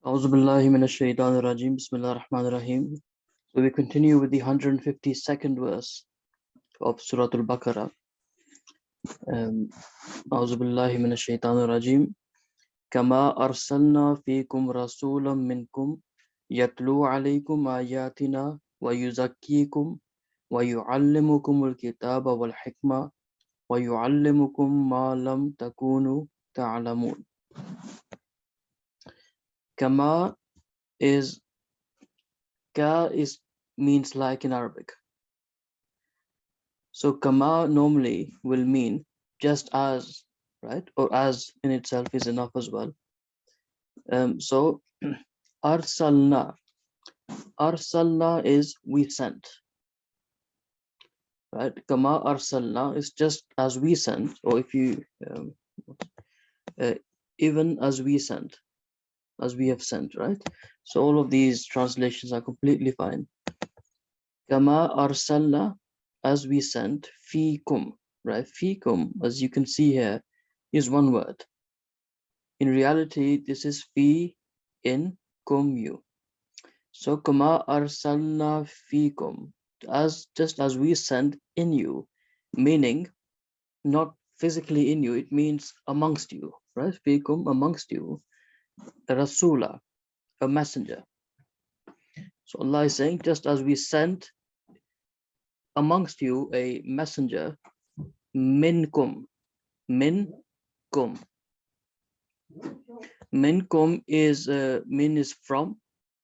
A'udhu billahi minash shaitanir rajim. Bismillahir rahmanir rahim. So we continue with the 152nd verse of Surah Al-Baqarah. A'udhu billahi minash shaitanir rajim. Kama arsalna fikum rasulam minkum yatlu alaykum ayatina wa yuzakkikum wa yuallimukumul kitaba wal hikma wa yuallimukum ma lam takunu ta'lamun. Kama is means like in Arabic. So kama normally will mean just as, right? Or as in itself is enough as well. So arsalna. Arsalna is we sent, right? Kama arsalna is just as we sent, or if you even as we sent, as we have sent, right? So all of these translations are completely fine. Kama arsalna, as we sent, fikum, right? Fikum, as you can see here, is one word. In reality, this is fi in kum you. So kama arsalna fikum, just as we sent in you, meaning not physically in you, it means amongst you, right? Fikum, amongst you, rasula, a messenger. So Allah is saying, just as we sent amongst you a messenger, minkum. Minkum is min is from,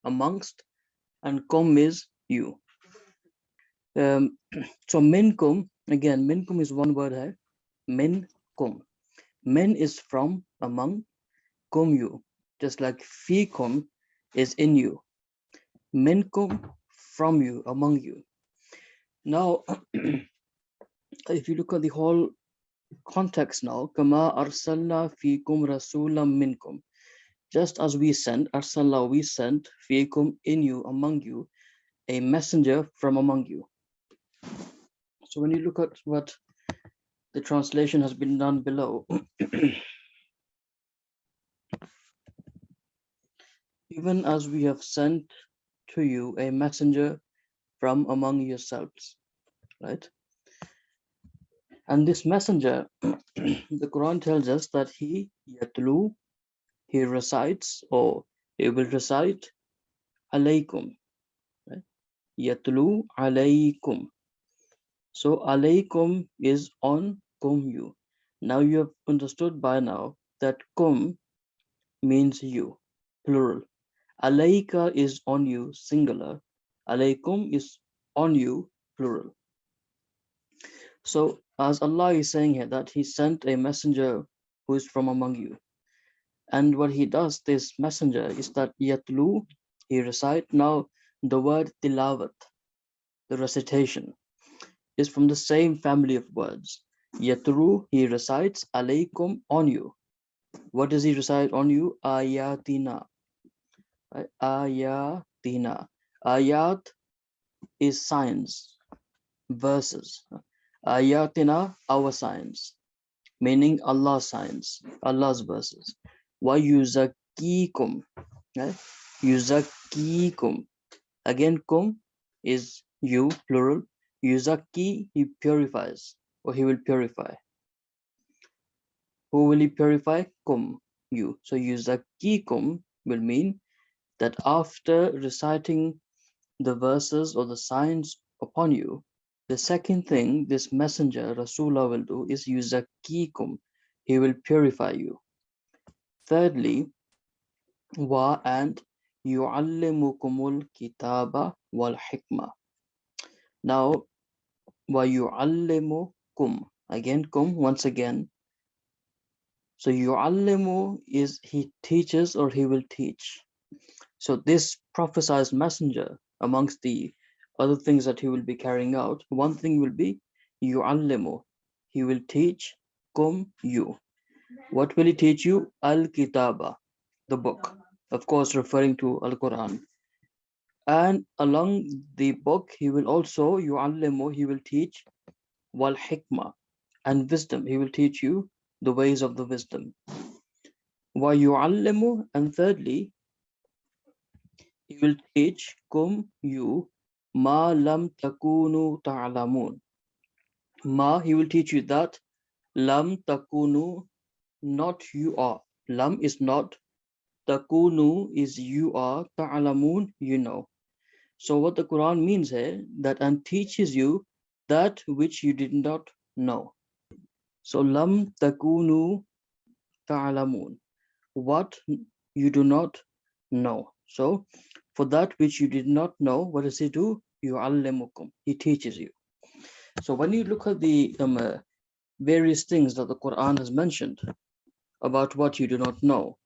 amongst, and kum is you. So minkum, again, minkum is one word here. Minkum. Min is from, among, kum you. Just like fikum is in you. Minkum, from you, among you. Now, if you look at the whole context now, kama arsalna fikum rasulam minkum. Just as we sent, arsalna, we sent, fikum, in you, among you, a messenger from among you. So when you look at what the translation has been done below, even as we have sent to you a messenger from among yourselves, right? And this messenger, the Quran tells us that he yatlu, he recites, or he will recite alaykum, right? Yatlu alaykum. So alaykum is on kum you. Now you have understood by now that kum means you, plural. Alayka is on you, singular. Alaykum is on you, plural. So as Allah is saying here that he sent a messenger who is from among you. And what he does, this messenger, is that yatlu, he recite. Now the word tilawat, the recitation, is from the same family of words. Yatlu, he recites, alaykum, on you. What does he recite on you? Ayatina. Right? Ayatina. Ayat is signs, verses. Ayatina, our signs, meaning Allah's signs, Allah's verses. Wa yuzakkikum. Right? Yuzakkikum. Again, kum is you, plural. Yuzakki, he purifies, or he will purify. Who will he purify? Kum, you. So yuzakkikum will mean that after reciting the verses or the signs upon you, the second thing this messenger, Rasulullah, will do is yuzakkikum. He will purify you. Thirdly, wa and yu'allimukumul kitaba wal hikmah. Now, wa yu'allimukum. Again, kum, once again. So yu'allimu is he teaches or he will teach. So this prophesied messenger, amongst the other things that he will be carrying out, one thing will be yu'allimu. He will teach kum, you. What will he teach you? Al-Kitaba, the book. Of course, referring to Al-Qur'an. And along the book, he will also, yu'allimu, he will teach wal hikmah, and wisdom. He will teach you the ways of the wisdom. Wa yu'allimu, and thirdly, He will teach you ma lam takunu ta'lamun. Ma, he will teach you that lam takunu, not you are. Lam is not, takunu is you are, ta'lamun, you know. So what the Quran means here, that and teaches you that which you did not know. So lam takunu ta'lamun, what you do not know. So for that which you did not know, what does he do? Yu'allimukum, he teaches you. So when you look at the various things that the Quran has mentioned about what you do not know,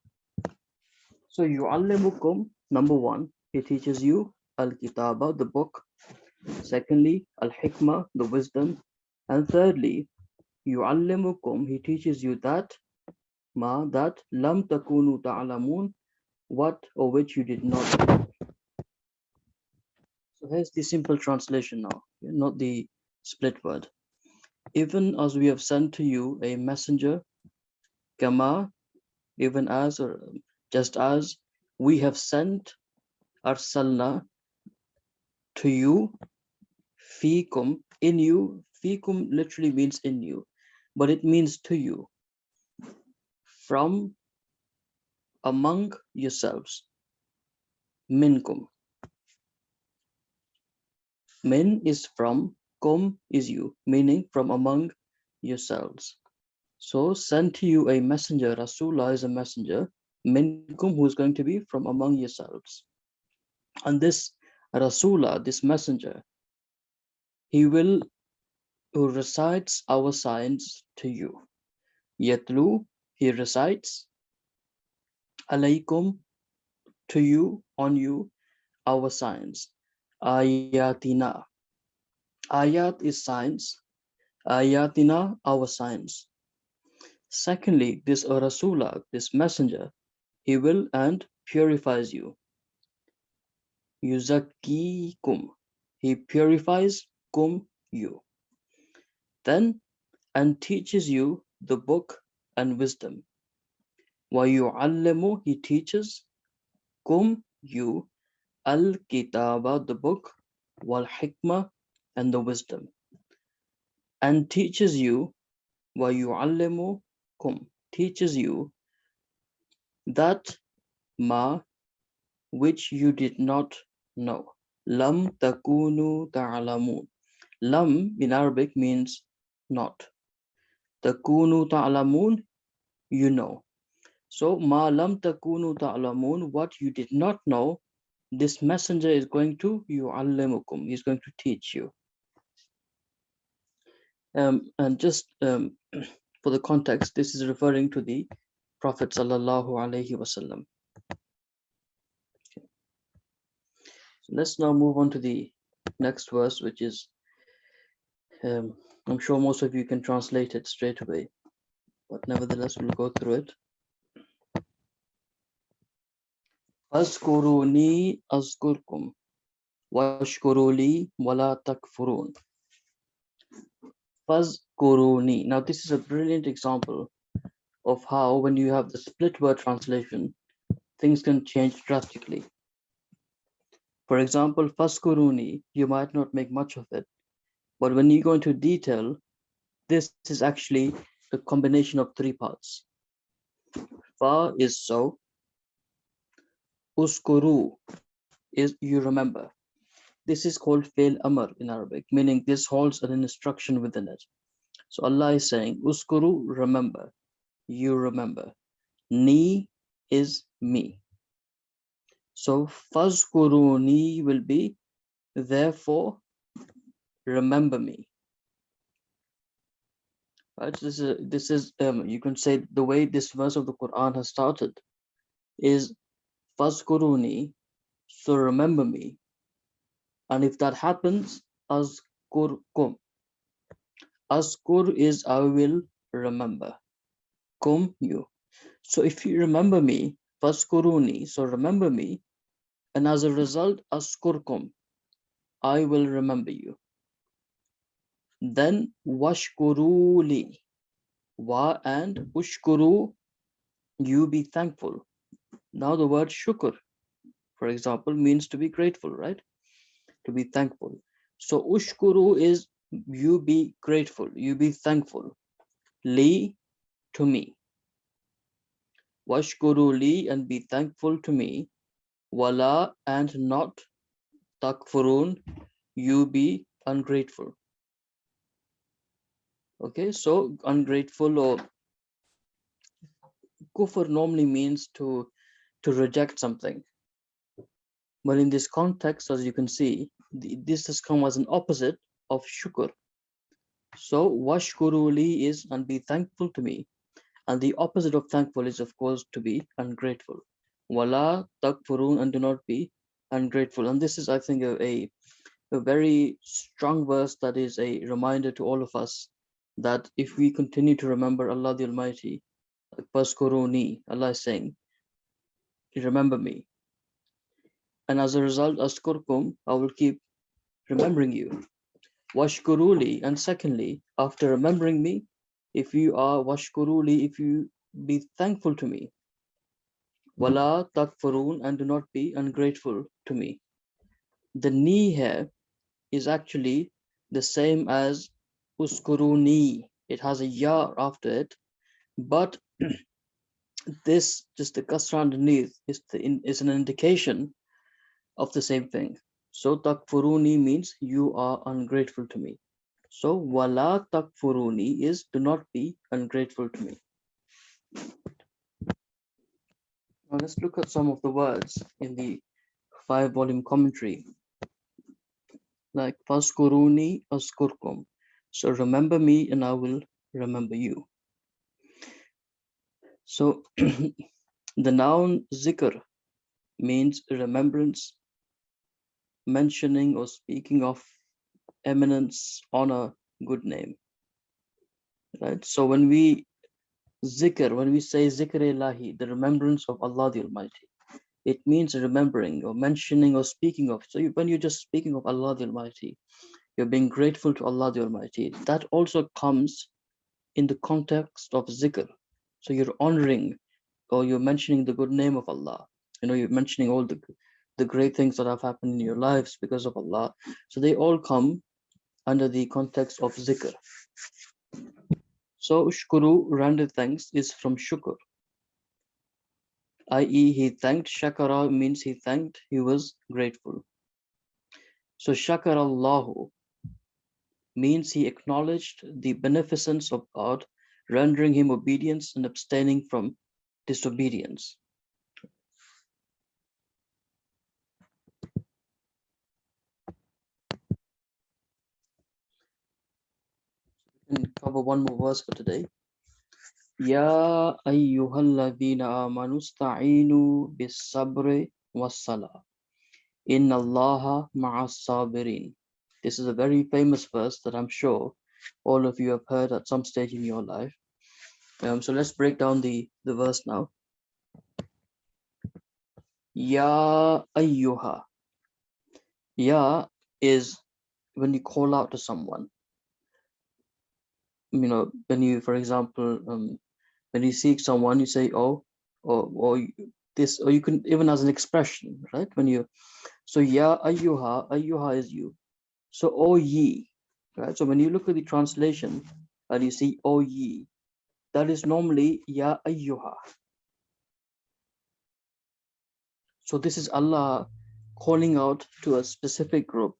so yu'allimukum, number one, he teaches you al-kitaba, the book. Secondly, al-hikmah, the wisdom. And thirdly, yu'allimukum, he teaches you that that lam takunu ta'lamun, what or which you did not know. So here's the simple translation now, not the split word. Even as we have sent to you a messenger, kama, even as or just as we have sent arsalna to you, fikum, in you. Fikum literally means in you, but it means to you, from among yourselves. Minkum. Min is from, kum is you, meaning from among yourselves. So send to you a messenger. Rasulullah is a messenger. Minkum, who is going to be from among yourselves. And this Rasulullah, this messenger, he will, who recites our signs to you. Yatlu, he recites, alaykum, to you, on you, our signs. Ayatina. Ayat is signs. Ayatina, our signs. Secondly, this Rasulullah, this messenger, he will and purifies you. Yuzakikum, he purifies you. Then and teaches you the book and wisdom. Wa yu'allimu, he teaches you al-kitaba, the book, wal hikmah, and the wisdom. And teaches you, wa yu'allimukum, teaches you that ma, which you did not know. Lam takunu ta'lamun. Lam in Arabic means not. Takunu ta'lamun, you know. So ma lam takunu ta'lamun, what you did not know, this messenger is going to yu'allimukum, he's going to teach you. And just for the context, this is referring to the Prophet sallallahu alaihi wasallam. So let's now move on to the next verse, which is, I'm sure most of you can translate it straight away, but nevertheless we'll go through it. Azkuruni azkurkum washkuru li wala takfurun. Fazkuruni. Now this is a brilliant example of how when you have the split word translation, things can change drastically. For example, Faskuruni, you might not make much of it, but when you go into detail, this is actually a combination of three parts. Fa is so, Uskuru is you remember. This is called Fail Amr in Arabic, meaning this holds an instruction within it. So Allah is saying, Uskuru, remember, you remember. Ni is me. So Fazkuruni will be, therefore, remember me. Right? This is you can say the way this verse of the Quran has started is Fazkuruni, so remember me. And if that happens, Azkurkum. Azkur is I will remember. Kum, you. So if you remember me, Fazkuruni, so remember me, and as a result, Azkurkum, I will remember you. Then Washkuruli, wa and Ushkuru, you be thankful. Now the word shukr, for example, means to be grateful, right? To be thankful. So ushkuru is you be grateful, you be thankful. Li, to me. Washkuru li, and be thankful to me. Wala, and not. Takfurun, you be ungrateful. Okay, so ungrateful or kufr normally means to reject something. But in this context, as you can see, this has come as an opposite of shukr. So washkuru li is and be thankful to me. And the opposite of thankful is, of course, to be ungrateful. Wala takfurun, and do not be ungrateful. And this is, I think, a very strong verse that is a reminder to all of us that if we continue to remember Allah the Almighty, like Paskuruni, Allah is saying, remember me. And as a result, Askurkum, I will keep remembering you. Washkuruli, and secondly, after remembering me, if you are washkuruli, if you be thankful to me. Wala takfurun, and do not be ungrateful to me. The ni here is actually the same as uskuruni. It has a ya after it, but this, just the kasra underneath, is an indication of the same thing. So takfuruni means you are ungrateful to me. So wala takfuruni is do not be ungrateful to me. Now let's look at some of the words in the 5-volume commentary. Like Faskuruni askurkum. So remember me and I will remember you. So the noun zikr means remembrance, mentioning or speaking of eminence, honor, good name. Right? So when we say zikr ilahi, the remembrance of Allah the Almighty, it means remembering or mentioning or speaking of. So when you're just speaking of Allah the Almighty, you're being grateful to Allah the Almighty. That also comes in the context of zikr. So you're honoring or you're mentioning the good name of Allah. You're mentioning all the great things that have happened in your lives because of Allah. So they all come under the context of zikr. So shkuru, rendered thanks, is from shukr, i.e. he thanked. Shakara means he thanked, he was grateful. So shakar Allahu means he acknowledged the beneficence of God, rendering him obedience and abstaining from disobedience. We can cover one more verse for today. Ya ayyuhalladhina amanu sta'inu bis-sabri was-salah. Inna Allaha ma'as sabirin. This is a very famous verse that I'm sure all of you have heard at some stage in your life. So let's break down the verse now. Ya ayyuha. Ya is when you call out to someone. When you, for example, when you seek someone, you say, oh, or this, or you can even as an expression, right? So ya ayyuha is you. So O ye, right? So when you look at the translation and you see O ye, that is normally ya ayyuha. So this is Allah calling out to a specific group.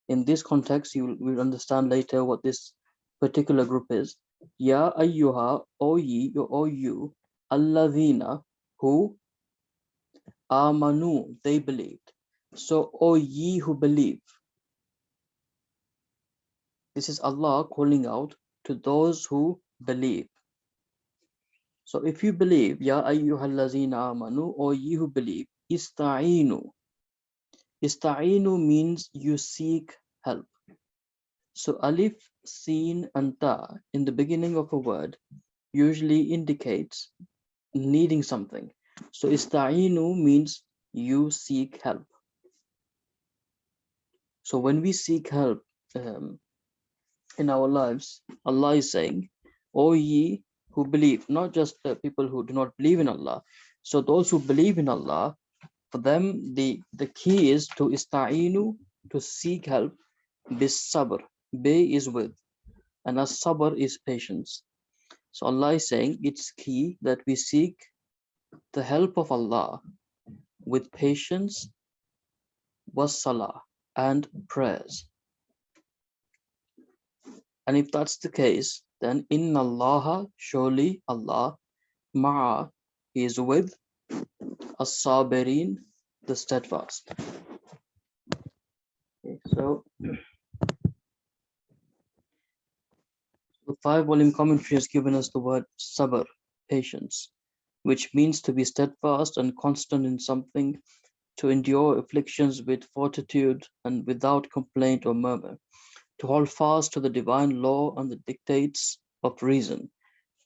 In this context, you will understand later what this particular group is. Ya ayyuha, O ye, O you, alladhina, who, amanu, they believed. So O ye who believe. This is Allah calling out to those who believe. So if you believe, Ya ayyuhallazina amanu, or ye who believe, ista'inu. Ista'inu means you seek help. So alif, sin, and ta in the beginning of a word usually indicates needing something. So ista'inu means you seek help. So when we seek help in our lives, Allah is saying, O ye who believe, not just people who do not believe in Allah. So those who believe in Allah, for them, the key is to ista'inu, to seek help, bis sabr. Be is with, and as sabr is patience. So Allah is saying it's key that we seek the help of Allah with patience, was salah, and prayers. And if that's the case, then inna Allah, surely Allah, ma'a, he is with as-sabirin, the steadfast. Okay, so the 5-volume commentary has given us the word sabr, patience, which means to be steadfast and constant in something, to endure afflictions with fortitude and without complaint or murmur, to hold fast to the divine law and the dictates of reason,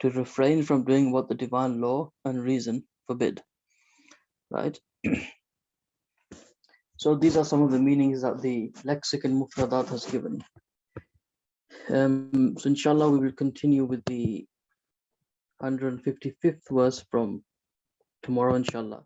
to refrain from doing what the divine law and reason forbid. Right? So these are some of the meanings that the lexicon Mufradat has given. So inshallah, we will continue with the 155th verse from tomorrow, inshallah.